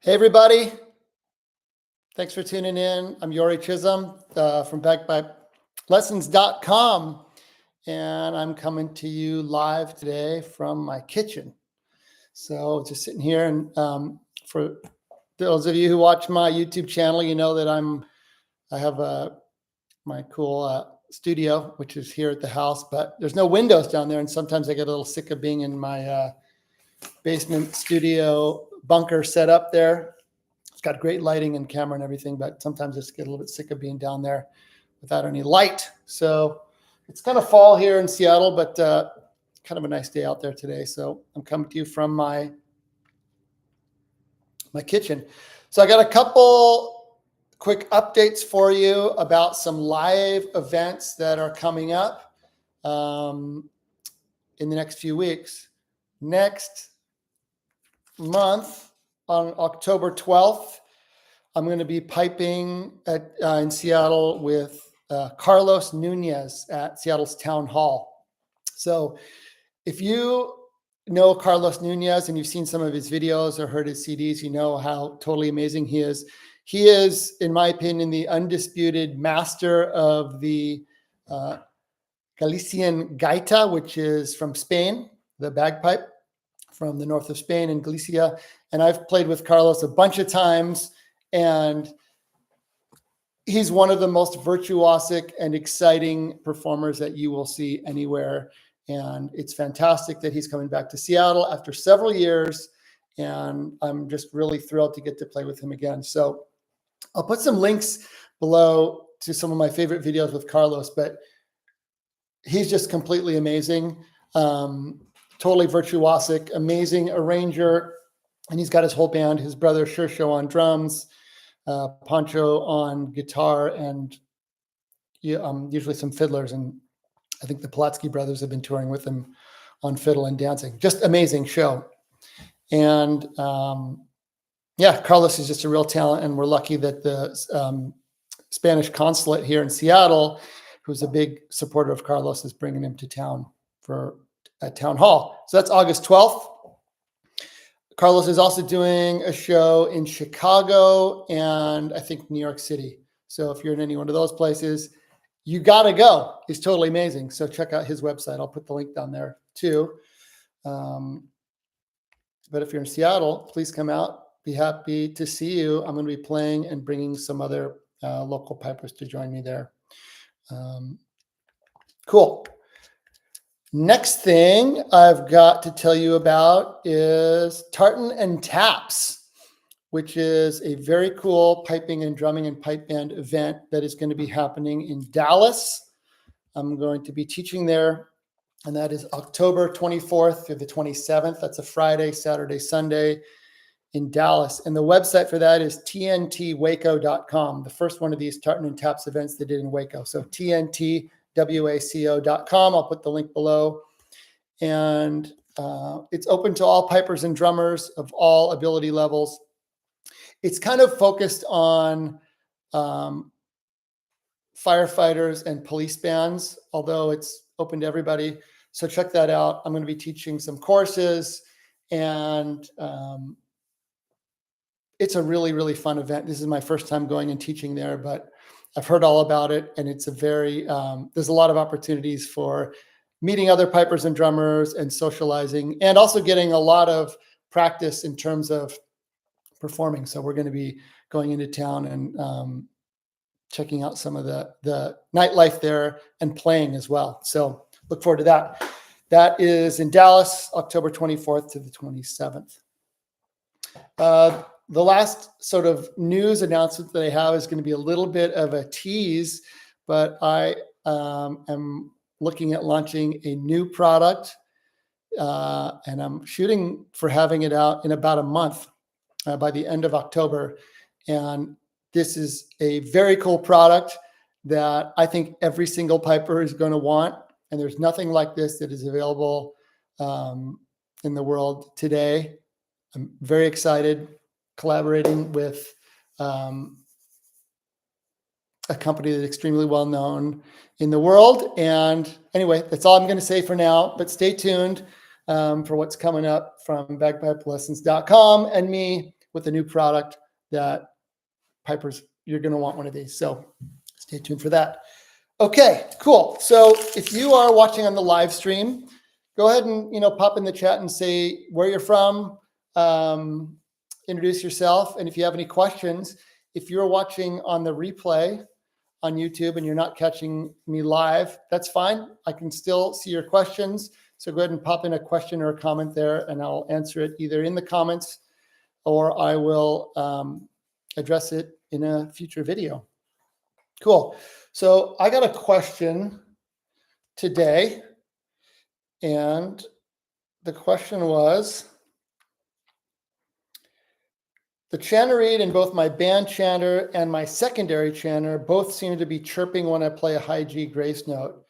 Hey, everybody. Thanks for tuning in. I'm Yori Chisholm from bagpipe-related, and I'm coming to you live today from my kitchen. So just sitting here, and for those of you who watch my YouTube channel, you know that I have my cool studio, which is here at the house, but there's no windows down there, and sometimes I get a little sick of being in my basement studio bunker set up there. It's got great lighting and camera and everything, but sometimes I just get a little bit sick of being down there without any light. So it's kind of fall here in Seattle, but kind of a nice day out there today. So I'm coming to you from my kitchen. So I got a couple quick updates for you about some live events that are coming up in the next few weeks. Next month, on October 12th, I'm going to be piping in Seattle with Carlos Nunez at Seattle's Town Hall. So if you know Carlos Nunez and you've seen some of his videos or heard his CDs, you know how totally amazing he is. He is, in my opinion, the undisputed master of the Galician gaita, which is from Spain, the bagpipe from the north of Spain in Galicia. And I've played with Carlos a bunch of times, and he's one of the most virtuosic and exciting performers that you will see anywhere. And it's fantastic that he's coming back to Seattle after several years. And I'm just really thrilled to get to play with him again. So I'll put some links below to some of my favorite videos with Carlos, but he's just completely amazing. Totally virtuosic, amazing arranger. And he's got his whole band, his brother Shirsho on drums, Pancho on guitar, and usually some fiddlers. And I think the Polatsky brothers have been touring with him on fiddle and dancing. Just amazing show. And yeah, Carlos is just a real talent. And we're lucky that the Spanish consulate here in Seattle, who's a big supporter of Carlos, is bringing him to town at Town Hall. So that's August 12th. Carlos is also doing a show in Chicago and I think New York City. So if you're in any one of those places, you got to go. He's totally amazing. So check out his website. I'll put the link down there too. But if you're in Seattle, please come out. Be happy to see you. I'm going to be playing and bringing some other local pipers to join me there. Cool. Next thing I've got to tell you about is Tartan and Taps, which is a very cool piping and drumming and pipe band event that is going to be happening in Dallas. I'm going to be teaching there, and that is October 24th through the 27th. That's a Friday, Saturday, Sunday in Dallas. And the website for that is tntwaco.com, the first one of these Tartan and Taps events they did in Waco. So TNT waco.com. I'll put the link below. And it's open to all pipers and drummers of all ability levels. It's kind of focused on firefighters and police bands, although it's open to everybody. So check that out. I'm going to be teaching some courses, and it's a really, really fun event. This is my first time going and teaching there, but I've heard all about it, and it's a very, there's a lot of opportunities for meeting other pipers and drummers and socializing, and also getting a lot of practice in terms of performing. So we're going to be going into town and checking out some of the nightlife there and playing as well. So look forward to that. That is in Dallas, October 24th to the 27th. The last sort of news announcement that I have is going to be a little bit of a tease, but I am looking at launching a new product, and I'm shooting for having it out in about a month, by the end of October. And this is a very cool product that I think every single piper is going to want. And there's nothing like this that is available in the world today. I'm very excited, collaborating with a company that's extremely well known in the world. And anyway, that's all I'm going to say for now, but stay tuned for what's coming up from bagpipe-related.com and me with a new product that pipers, you're going to want one of these. So stay tuned for that. Okay, cool. So if you are watching on the live stream, go ahead and, pop in the chat and say where you're from, introduce yourself. And if you have any questions, if you're watching on the replay on YouTube and you're not catching me live, that's fine. I can still see your questions. So go ahead and pop in a question or a comment there, and I'll answer it either in the comments or I will address it in a future video. Cool. So I got a question today, and the question was, the chanter reed in both my band chanter and my secondary chanter both seem to be chirping when I play a high G grace note.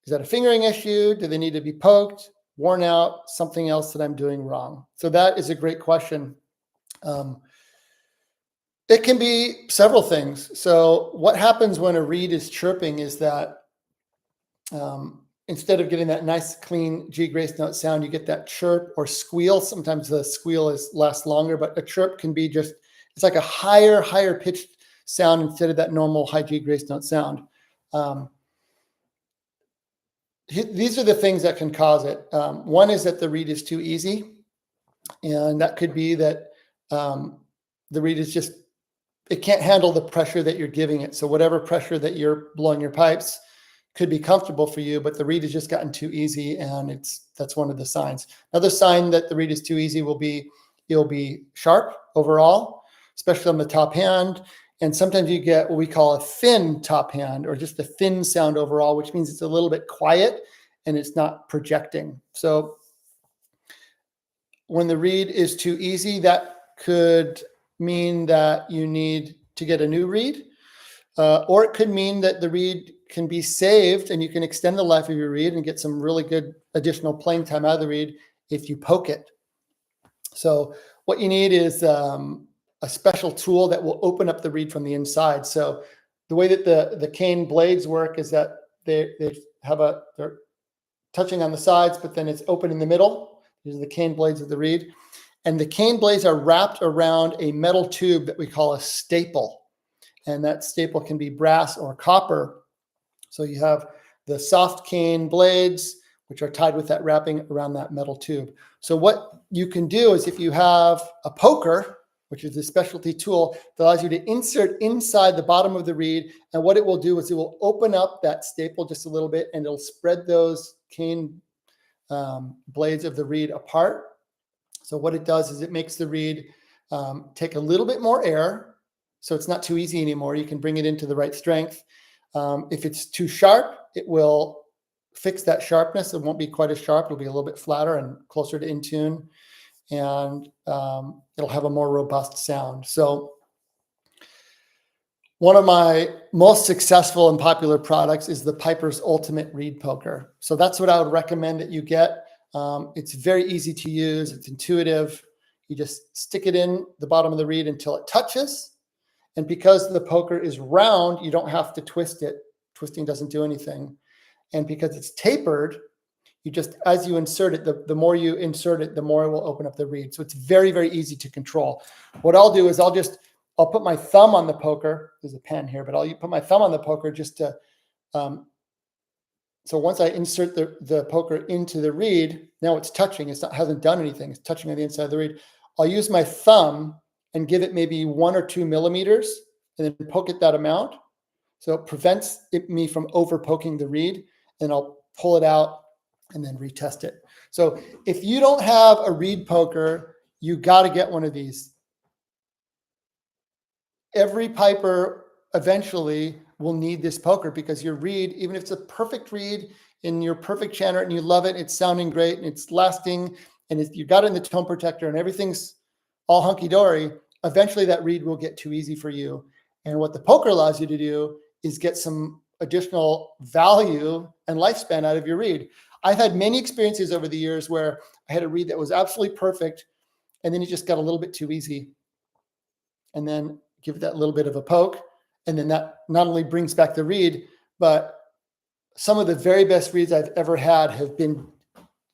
Is that a fingering issue? Do they need to be poked, worn out, something else that I'm doing wrong? So that is a great question. It can be several things. So what happens when a reed is chirping is that instead of getting that nice, clean G grace note sound, you get that chirp or squeal. Sometimes the squeal lasts longer, but a chirp can be just, it's like a higher pitched sound instead of that normal high G grace note sound. These are the things that can cause it. One is that the reed is too easy. And that could be that the reed is just, it can't handle the pressure that you're giving it. So whatever pressure that you're blowing your pipes could be comfortable for you, but the reed has just gotten too easy, and that's one of the signs. Another sign that the reed is too easy will be, it'll be sharp overall, especially on the top hand. And sometimes you get what we call a thin top hand, or just a thin sound overall, which means it's a little bit quiet and it's not projecting. So when the reed is too easy, that could mean that you need to get a new reed, or it could mean that the reed can be saved and you can extend the life of your reed and get some really good additional playing time out of the reed if you poke it. So what you need is a special tool that will open up the reed from the inside. So the way that the cane blades work is that they're touching on the sides, but then it's open in the middle. These are the cane blades of the reed. And the cane blades are wrapped around a metal tube that we call a staple. And that staple can be brass or copper. So you have the soft cane blades, which are tied with that wrapping around that metal tube. So what you can do is, if you have a poker, which is a specialty tool that allows you to insert inside the bottom of the reed, and what it will do is it will open up that staple just a little bit, and it'll spread those cane blades of the reed apart. So what it does is it makes the reed take a little bit more air, so it's not too easy anymore. You can bring it into the right strength. If it's too sharp, it will fix that sharpness. It won't be quite as sharp. It'll be a little bit flatter and closer to in tune, and it'll have a more robust sound. So one of my most successful and popular products is the Piper's Ultimate Reed Poker. So that's what I would recommend that you get. It's very easy to use. It's intuitive. You just stick it in the bottom of the reed until it touches. And because the poker is round, you don't have to twist it. Twisting doesn't do anything. And because it's tapered, you just, as you insert it, the more you insert it, the more it will open up the reed. So it's very, very easy to control. What I'll do is I'll put my thumb on the poker. There's a pen here, but I'll put my thumb on the poker just to, so once I insert the poker into the reed, now it's touching. It hasn't done anything. It's touching on the inside of the reed. I'll use my thumb and give it maybe 1 or 2 millimeters and then poke it that amount. So it prevents me from over poking the reed, and I'll pull it out and then retest it. So if you don't have a reed poker, you got to get one of these. Every piper eventually will need this poker, because your reed, even if it's a perfect reed in your perfect chanter and you love it, it's sounding great and it's lasting, and you got it in the tone protector and everything's all hunky-dory, eventually that reed will get too easy for you. And what the poker allows you to do is get some additional value and lifespan out of your reed. I've had many experiences over the years where I had a reed that was absolutely perfect, and then it just got a little bit too easy. And then give it that little bit of a poke, and then that not only brings back the reed, but some of the very best reeds I've ever had have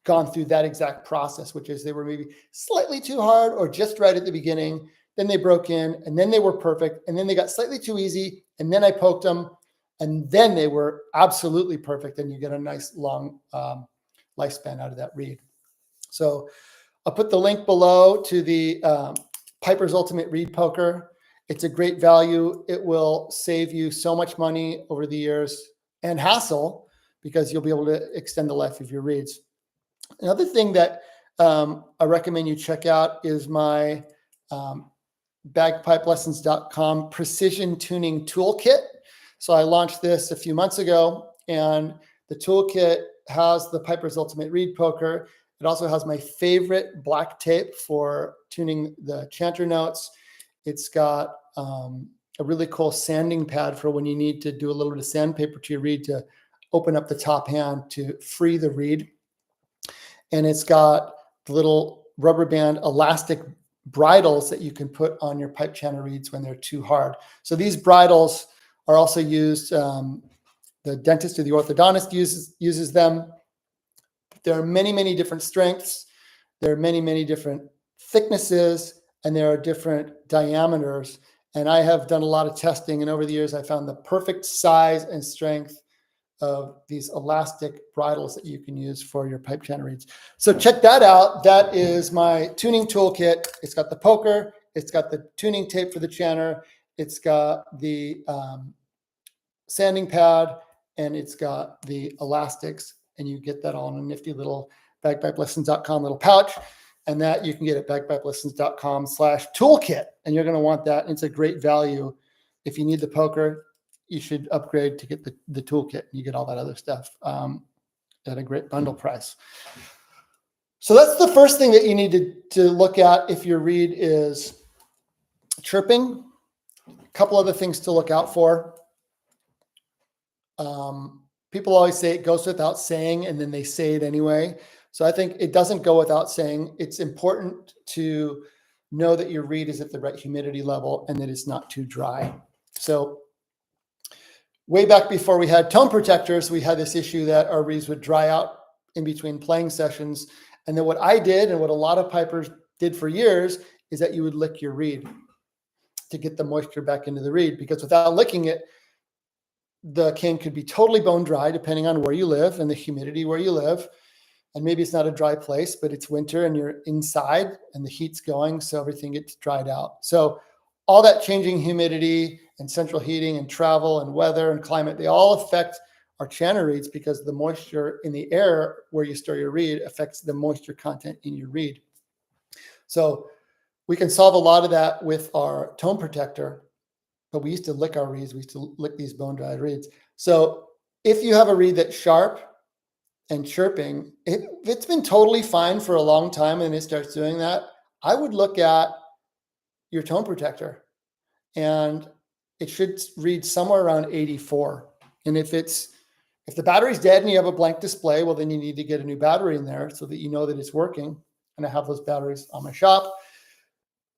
gone through that exact process, which is they were maybe slightly too hard or just right at the beginning then they broke in, and then they were perfect, and then they got slightly too easy, and then I poked them, and then they were absolutely perfect, and you get a nice long lifespan out of that reed. So I'll put the link below to the Piper's Ultimate Reed Poker. It's a great value. It will save you so much money over the years and hassle, because you'll be able to extend the life of your reeds. Another thing that I recommend you check out is my bagpipe-related precision tuning toolkit. So I launched this a few months ago, and the toolkit has the Piper's Ultimate Reed Poker. It also has my favorite black tape for tuning the chanter notes. It's got a really cool sanding pad for when you need to do a little bit of sandpaper to your reed to open up the top hand to free the reed. And it's got the little rubber band elastic bridles that you can put on your pipe chanter reeds when they're too hard. So these bridles are also used, the dentist or the orthodontist uses them. There are many, many different strengths. There are many, many different thicknesses, and there are different diameters. And I have done a lot of testing, and over the years, I found the perfect size and strength of these elastic bridles that you can use for your pipe chanter reeds. So check that out. That is my tuning toolkit. It's got the poker. It's got the tuning tape for the chanter. It's got the sanding pad, and it's got the elastics. And you get that all in a nifty little bagpipe-related.com little pouch. And that you can get at bagpipe-related.com/toolkit. And you're going to want that. It's a great value. If you need the poker, you should upgrade to get the toolkit. You get all that other stuff at a great bundle price. So that's the first thing that you need to look at if your reed is chirping. A couple other things to look out for. People always say it goes without saying, and then they say it anyway. So I think it doesn't go without saying. It's important to know that your reed is at the right humidity level and that it's not too dry. So way back before we had tone protectors, we had this issue that our reeds would dry out in between playing sessions. And then what I did, and what a lot of pipers did for years, is that you would lick your reed to get the moisture back into the reed, because without licking it, the cane could be totally bone dry depending on where you live and the humidity where you live. And maybe it's not a dry place, but it's winter and you're inside and the heat's going, so everything gets dried out. So all that changing humidity and central heating and travel and weather and climate, they all affect our chanter reeds, because the moisture in the air where you store your reed affects the moisture content in your reed. So we can solve a lot of that with our tone protector, but we used to lick our reeds. We used to lick these bone dry reeds. So if you have a reed that's sharp and chirping, it's been totally fine for a long time and it starts doing that, I would look at your tone protector, and it should read somewhere around 84. And if the battery's dead and you have a blank display, well, then you need to get a new battery in there so that you know that it's working. And I have those batteries on my shop.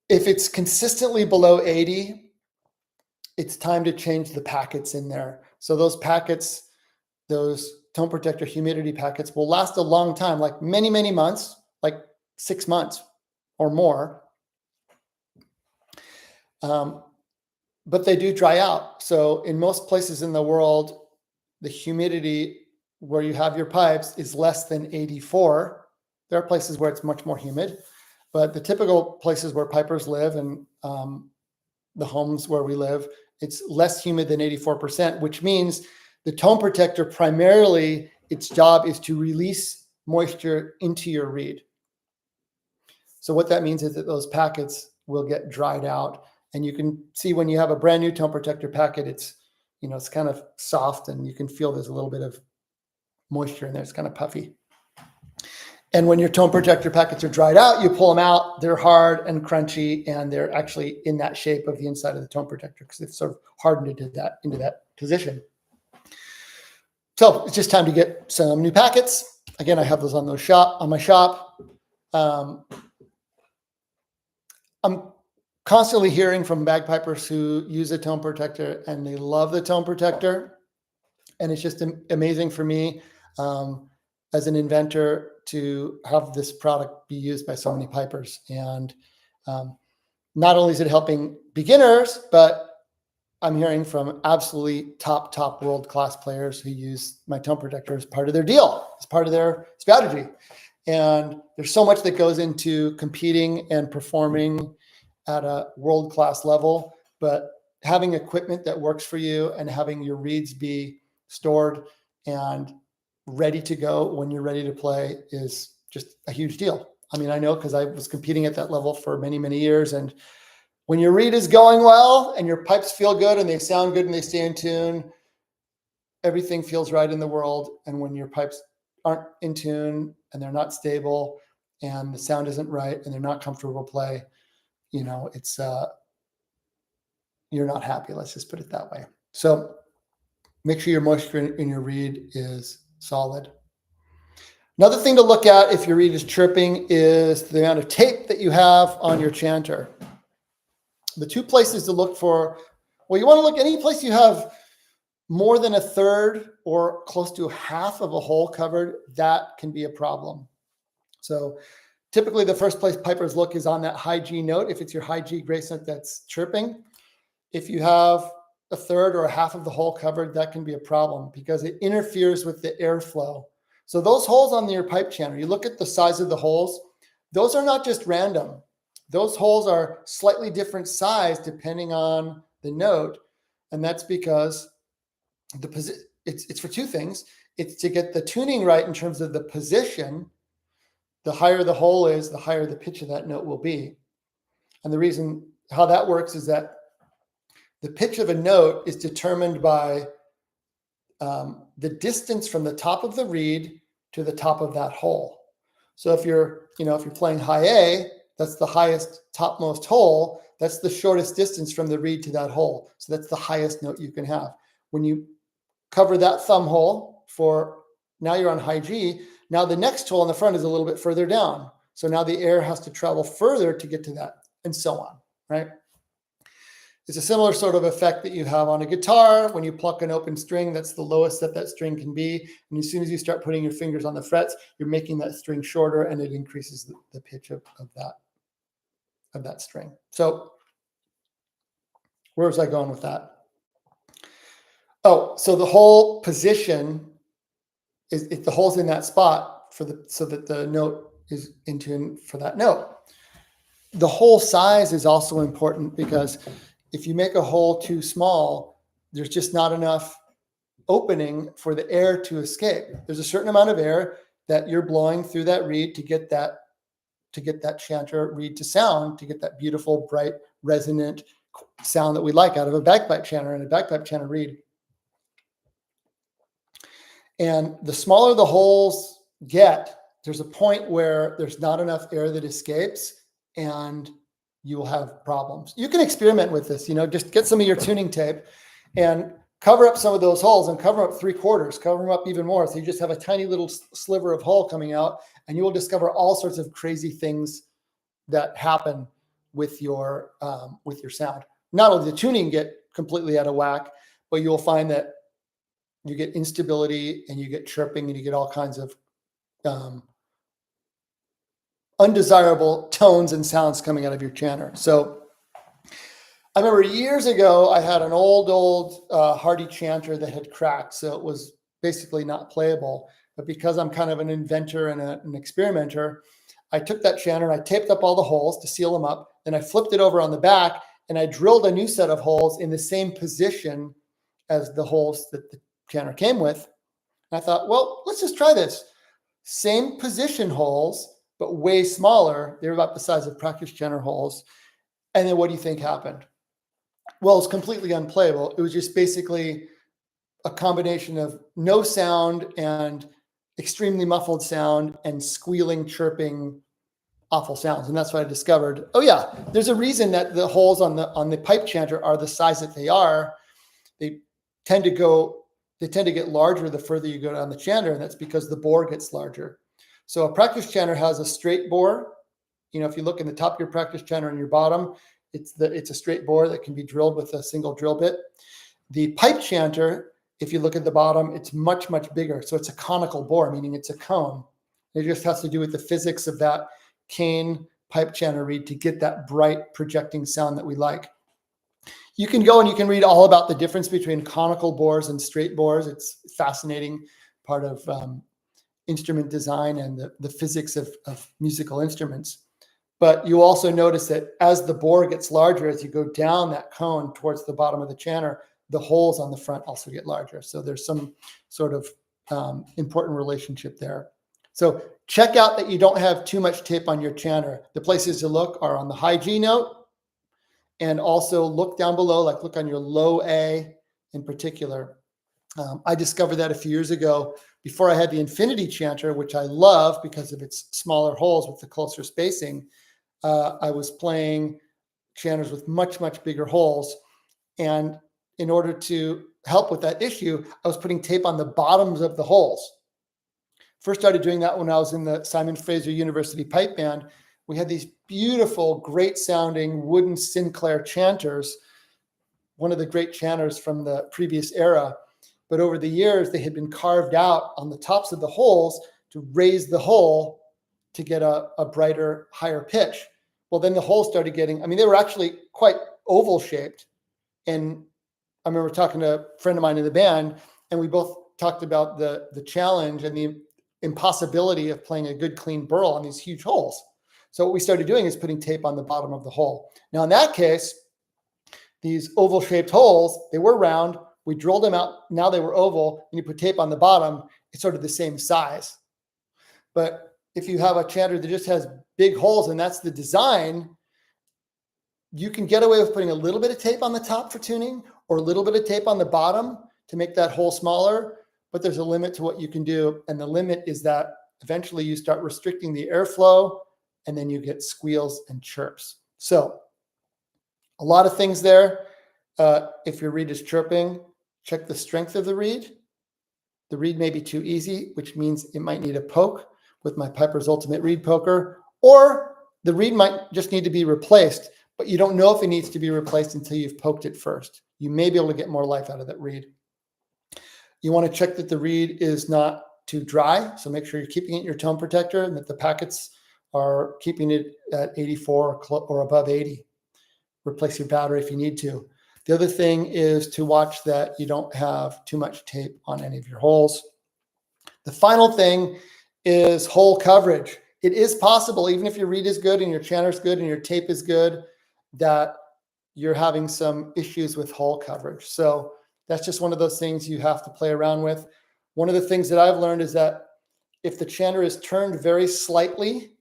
If it's consistently below 80, it's time to change the packets in there. So those packets, those tone protector humidity packets, will last a long time, like many, many months, like 6 months or more. But they do dry out. So in most places in the world, the humidity where you have your pipes is less than 84. There are places where it's much more humid, but the typical places where pipers live and the homes where we live, it's less humid than 84%, which means the tone protector primarily, its job is to release moisture into your reed. So what that means is that those packets will get dried out. And you can see when you have a brand new tone protector packet, it's kind of soft and you can feel there's a little bit of moisture in there. It's kind of puffy. And when your tone protector packets are dried out, you pull them out, they're hard and crunchy, and they're actually in that shape of the inside of the tone protector because it's sort of hardened into that position. So it's just time to get some new packets. Again, I have those on my shop. I'm constantly hearing from bagpipers who use a tone protector and they love the tone protector. And it's just amazing for me as an inventor to have this product be used by so many pipers. And not only is it helping beginners, but I'm hearing from absolutely top world-class players who use my tone protector as part of their deal, as part of their strategy. And there's so much that goes into competing and performing at a world-class level, but having equipment that works for you and having your reeds be stored and ready to go when you're ready to play is just a huge deal. I mean, I know because I was competing at that level for many years, and when your reed is going well and your pipes feel good and they sound good and they stay in tune, everything feels right in the world. And when your pipes aren't in tune and they're not stable and the sound isn't right and they're not comfortable to play, you know, it's you're not happy. Let's just put it that way. So make sure your moisture in your reed is solid. Another thing to look at if your reed is chirping is the amount of tape that you have on your chanter. The two places to look for, well, you want to look any place you have more than a third or close to half of a hole covered, that can be a problem. So typically the first place pipers look is on that high G note. If it's your high G grace note that's chirping, if you have a third or a half of the hole covered, that can be a problem because it interferes with the airflow. So those holes on your pipe chanter, you look at the size of the holes, those are not just random. Those holes are slightly different size depending on the note. And that's because it's for two things. It's to get the tuning right in terms of the position. The higher the hole is, the higher the pitch of that note will be. And the reason how that works is that the pitch of a note is determined by the distance from the top of the reed to the top of that hole. So if you're playing high A, that's the highest topmost hole. That's the shortest distance from the reed to that hole. So that's the highest note you can have. When you cover that thumb hole for, now you're on high G. Now the next hole in the front is a little bit further down. So now the air has to travel further to get to that, and so on, right? It's a similar sort of effect that you have on a guitar. When you pluck an open string, that's the lowest that string can be. And as soon as you start putting your fingers on the frets, you're making that string shorter, and it increases the pitch of that string. So where was I going with that? Oh, so the whole position is, if the hole's in that spot so that the note is in tune for that note. The hole size is also important because if you make a hole too small, there's just not enough opening for the air to escape. There's a certain amount of air that you're blowing through that reed to get that chanter reed to sound, to get that beautiful, bright, resonant sound that we like out of a bagpipe chanter and a bagpipe chanter reed. And the smaller the holes get, there's a point where there's not enough air that escapes, and you will have problems. You can experiment with this, just get some of your tuning tape and cover up some of those holes and cover up 3/4, cover them up even more. So you just have a tiny little sliver of hole coming out, and you will discover all sorts of crazy things that happen with your sound. Not only the tuning get completely out of whack, but you'll find that you get instability and you get chirping and you get all kinds of undesirable tones and sounds coming out of your chanter. So I remember years ago, I had an old Hardy chanter that had cracked. So it was basically not playable. But because I'm kind of an inventor and an experimenter, I took that chanter and I taped up all the holes to seal them up. Then I flipped it over on the back and I drilled a new set of holes in the same position as the holes that the chanter came with. And I thought, well, let's just try this. Same position holes, but way smaller. They were about the size of practice chanter holes. And then what do you think happened? Well, it's completely unplayable. It was just basically a combination of no sound and extremely muffled sound and squealing, chirping, awful sounds. And that's what I discovered. Oh yeah, there's a reason that the holes on the pipe chanter are the size that they are. They tend to get larger the further you go down the chanter, and that's because the bore gets larger. So a practice chanter has a straight bore. If you look in the top of your practice chanter and your bottom, it's a straight bore that can be drilled with a single drill bit. The pipe chanter, if you look at the bottom, it's much, much bigger. So it's a conical bore, meaning it's a cone. It just has to do with the physics of that cane pipe chanter reed to get that bright projecting sound that we like. You can go and you can read all about the difference between conical bores and straight bores. It's a fascinating part of instrument design and the physics of musical instruments. But you also notice that as the bore gets larger, as you go down that cone towards the bottom of the chanter, the holes on the front also get larger. So there's some sort of important relationship there. So check out that you don't have too much tape on your chanter. The places to look are on the high G note, and also look down below, like look on your low A in particular. I discovered that a few years ago before I had the Infinity chanter, which I love because of its smaller holes with the closer spacing. I was playing chanters with much, much bigger holes. And in order to help with that issue, I was putting tape on the bottoms of the holes. First started doing that when I was in the Simon Fraser University Pipe Band. We had these beautiful, great sounding wooden Sinclair chanters, one of the great chanters from the previous era. But over the years, they had been carved out on the tops of the holes to raise the hole to get a brighter, higher pitch. Well, then the holes started getting, they were actually quite oval shaped. And I remember talking to a friend of mine in the band, and we both talked about the challenge and the impossibility of playing a good, clean burl on these huge holes. So what we started doing is putting tape on the bottom of the hole. Now, in that case, these oval shaped holes, they were round. We drilled them out. Now they were oval, and you put tape on the bottom, it's sort of the same size. But if you have a chanter that just has big holes and that's the design, you can get away with putting a little bit of tape on the top for tuning or a little bit of tape on the bottom to make that hole smaller. But there's a limit to what you can do. And the limit is that eventually you start restricting the airflow, and then you get squeals and chirps. So a lot of things there. If your reed is chirping, check the strength of the reed. The reed may be too easy, which means it might need a poke with my Piper's Ultimate Reed Poker, or the reed might just need to be replaced, but you don't know if it needs to be replaced until you've poked it first. You may be able to get more life out of that reed. You want to check that the reed is not too dry, so make sure you're keeping it in your tone protector and that the packets are keeping it at 84 or above 80. Replace your battery if you need to. The other thing is to watch that you don't have too much tape on any of your holes. The final thing is hole coverage. It is possible, even if your reed is good and your chanter is good and your tape is good, that you're having some issues with hole coverage. So that's just one of those things you have to play around with. One of the things that I've learned is that if the chanter is turned very slightly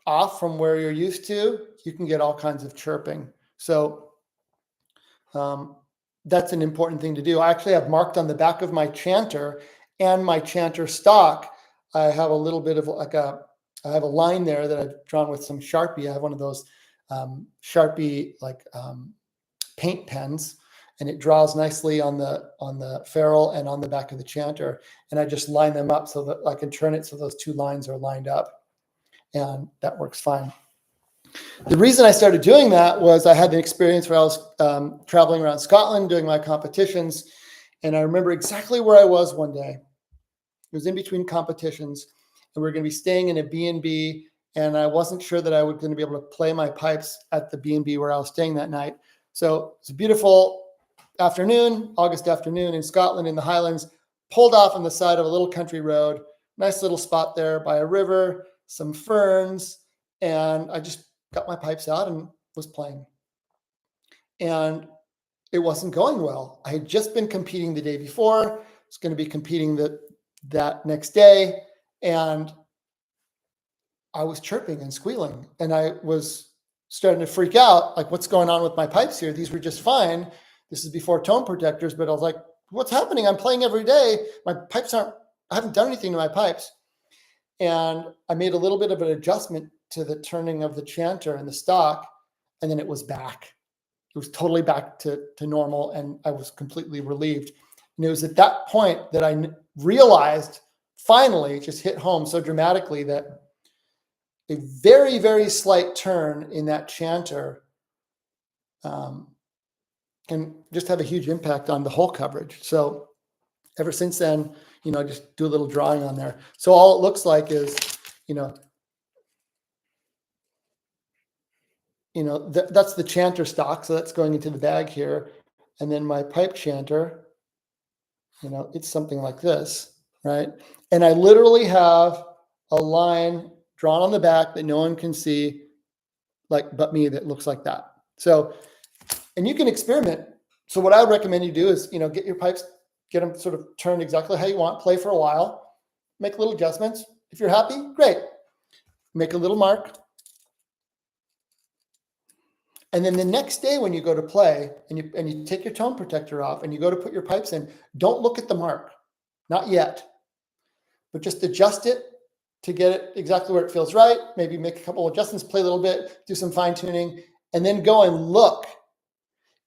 off from where you're used to, you can get all kinds of chirping. So that's an important thing to do. I actually have marked on the back of my chanter and my chanter stock. I have a little bit of I have a line there that I've drawn with some Sharpie. I have one of those Sharpie paint pens, and it draws nicely on the ferrule and on the back of the chanter. And I just line them up so that I can turn it so those two lines are lined up, and that works fine. The reason I started doing that was I had an experience where I was traveling around Scotland doing my competitions, and I remember exactly where I was one day. It was in between competitions, and we were going to be staying in a B&B, and I wasn't sure that I was going to be able to play my pipes at the B&B where I was staying that night. So it's a beautiful afternoon, August afternoon in Scotland in the Highlands, pulled off on the side of a little country road, nice little spot there by a river, some ferns, and I just got my pipes out and was playing. And it wasn't going well. I had just been competing the day before. I was going to be competing that next day. And I was chirping and squealing. And I was starting to freak out, like, what's going on with my pipes here? These were just fine. This is before tone protectors, but I was like, what's happening? I'm playing every day. My pipes I haven't done anything to my pipes. And I made a little bit of an adjustment to the turning of the chanter and the stock, and then it was back. It was totally back to normal, and I was completely relieved. And it was at that point that I realized, finally, it just hit home so dramatically, that a very, very slight turn in that chanter can just have a huge impact on the hole coverage. So ever since then, just do a little drawing on there. So all it looks like is, you know, that's the chanter stock. So that's going into the bag here. And then my pipe chanter, you know, it's something like this, right? And I literally have a line drawn on the back that no one can see, like but me, that looks like that. So, and you can experiment. So what I would recommend you do is, you know, get your pipes, get them sort of turned exactly how you want, play for a while, make little adjustments. If you're happy, great. Make a little mark. And then the next day when you go to play and you take your tone protector off and you go to put your pipes in, don't look at the mark, not yet, but just adjust it to get it exactly where it feels right. Maybe make a couple of adjustments, play a little bit, do some fine tuning, and then go and look.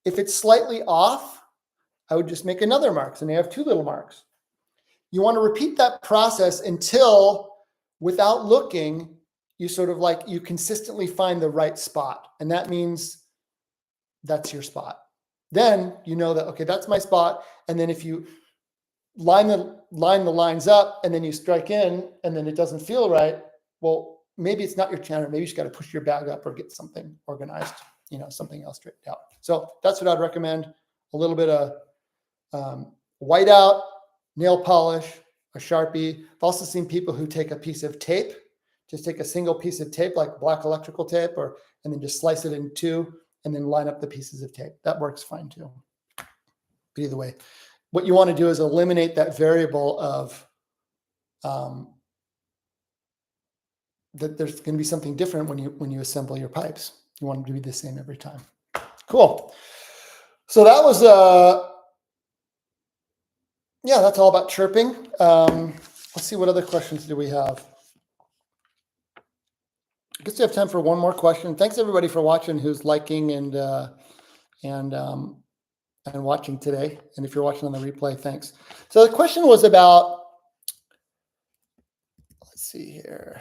If it's slightly off, I would just make another mark. So now you have two little marks. You want to repeat that process until, without looking, you sort of like, you consistently find the right spot. And that means that's your spot. Then you know that, okay, that's my spot. And then if you line the lines up and then you strike in and then it doesn't feel right, well, maybe it's not your chanter. Maybe you just got to push your bag up or get something organized, you know, something else straightened out. So that's what I'd recommend. A little bit of whiteout, nail polish, a Sharpie. I've also seen people who take a piece of tape, just take a single piece of tape, like black electrical tape, and then just slice it in two and then line up the pieces of tape. That works fine too. But either way, what you want to do is eliminate that variable of that there's going to be something different when you assemble your pipes. You want them to be the same every time. Cool. So that was yeah, that's all about chirping. Let's see, what other questions do we have? I guess we have time for one more question. Thanks everybody for watching, who's liking and watching today. And if you're watching on the replay, thanks. So the question was about, let's see here.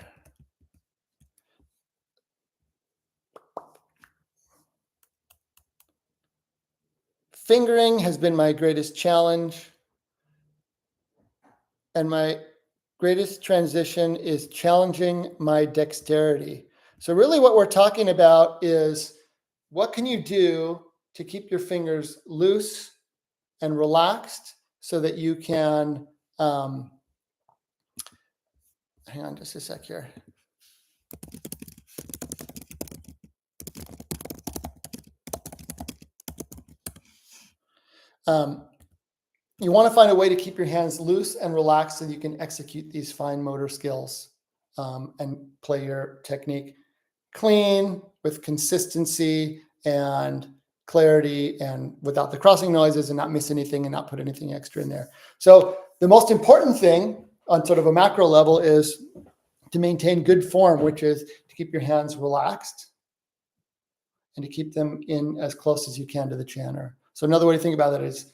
Fingering has been my greatest challenge. And my greatest transition is challenging my dexterity. So really what we're talking about is, what can you do to keep your fingers loose and relaxed so that you can, hang on just a sec here. You want to find a way to keep your hands loose and relaxed so that you can execute these fine motor skills and play your technique clean, with consistency and clarity, and without the crossing noises, and not miss anything and not put anything extra in there. So the most important thing on sort of a macro level is to maintain good form, which is to keep your hands relaxed and to keep them in as close as you can to the chanter. So another way to think about it is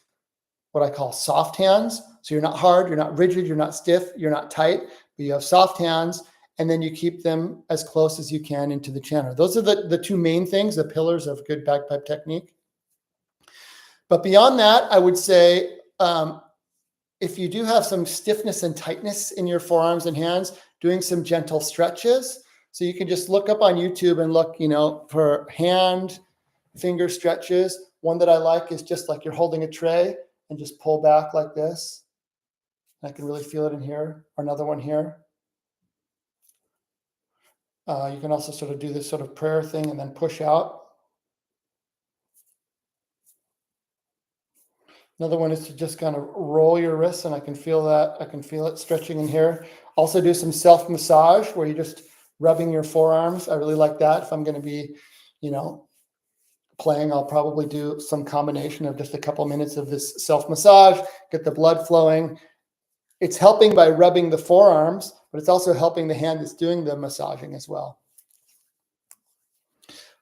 what I call soft hands. So you're not hard, you're not rigid, you're not stiff, you're not tight, but you have soft hands, and then you keep them as close as you can into the chanter. Those are the two main things, the pillars of good bagpipe technique. But beyond that, I would say, if you do have some stiffness and tightness in your forearms and hands, doing some gentle stretches. So you can just look up on YouTube and look, you know, for hand finger stretches. One that I like is just like you're holding a tray and just pull back like this. I can really feel it in here, or another one here. You can also sort of do this sort of prayer thing and then push out. Another one is to just kind of roll your wrists, and I can feel that. I can feel it stretching in here. Also do some self-massage where you're just rubbing your forearms. I really like that. If I'm going to be, you know, playing, I'll probably do some combination of just a couple minutes of this self-massage, get the blood flowing. It's helping by rubbing the forearms, but it's also helping the hand that's doing the massaging as well.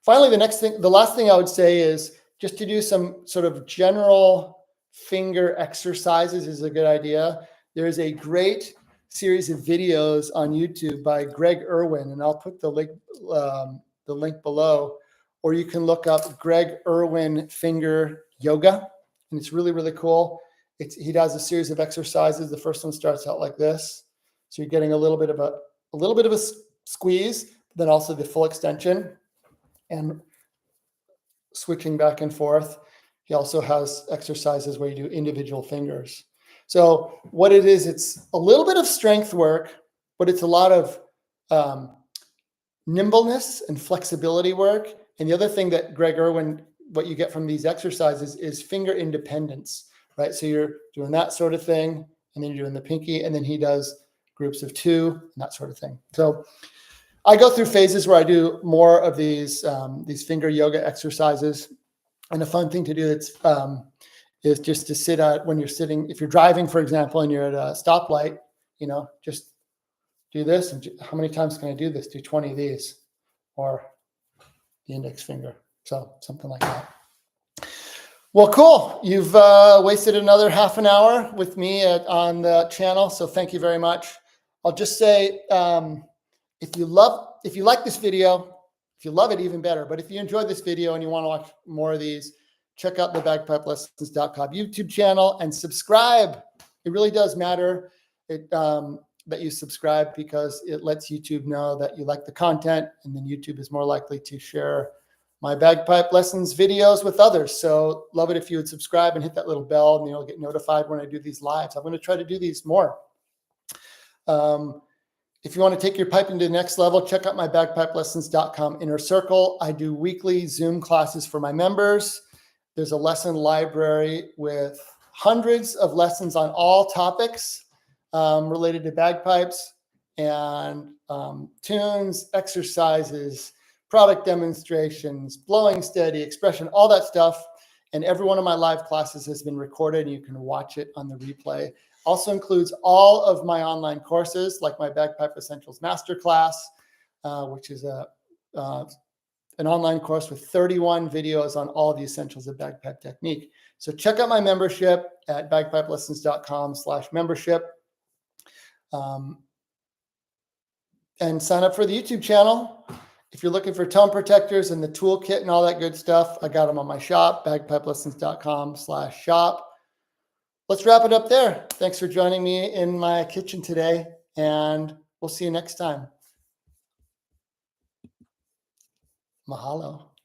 Finally, the last thing I would say is just to do some sort of general finger exercises is a good idea. There is a great series of videos on YouTube by Greg Irwin, and I'll put the link below. Or you can look up Greg Irwin Finger Yoga, and it's really, really cool. He does a series of exercises. The first one starts out like this. So you're getting a little bit of a squeeze, but then also the full extension. And switching back and forth. He also has exercises where you do individual fingers. So what it is, it's a little bit of strength work, but it's a lot of nimbleness and flexibility work. And the other thing that Greg Irwin, what you get from these exercises is finger independence, right? So you're doing that sort of thing, and then you're doing the pinky, and then he does groups of 2 and that sort of thing. So I go through phases where I do more of these finger yoga exercises. And a fun thing to do is just to sit at, when you're sitting, if you're driving, for example, and you're at a stoplight, just do this. And how many times can I do this? Do 20 of these, or the index finger. So something like that. Well, cool. You've wasted another half an hour with me on the channel. So thank you very much. I'll just say, if you like this video, if you love it, even better. But if you enjoyed this video and you want to watch more of these, check out the bagpipelessons.com YouTube channel and subscribe. It really does matter that you subscribe, because it lets YouTube know that you like the content, and then YouTube is more likely to share my bagpipe lessons videos with others. So love it if you would subscribe and hit that little bell, and you'll get notified when I do these lives. I'm going to try to do these more. If you want to take your piping to the next level, check out my bagpipe-lessons.com inner circle. I do weekly Zoom classes for my members. There's a lesson library with hundreds of lessons on all topics related to bagpipes, and tunes, exercises, product demonstrations, blowing steady, expression, all that stuff. And every one of my live classes has been recorded, and you can watch it on the replay. Also includes all of my online courses, like my Bagpipe Essentials Masterclass, which is an online course with 31 videos on all the essentials of bagpipe technique. So check out my membership at bagpipelessons.com/membership. And sign up for the YouTube channel. If you're looking for tone protectors and the toolkit and all that good stuff, I got them on my shop, bagpipelessons.com/shop. Let's wrap it up there. Thanks for joining me in my kitchen today, and we'll see you next time. Mahalo.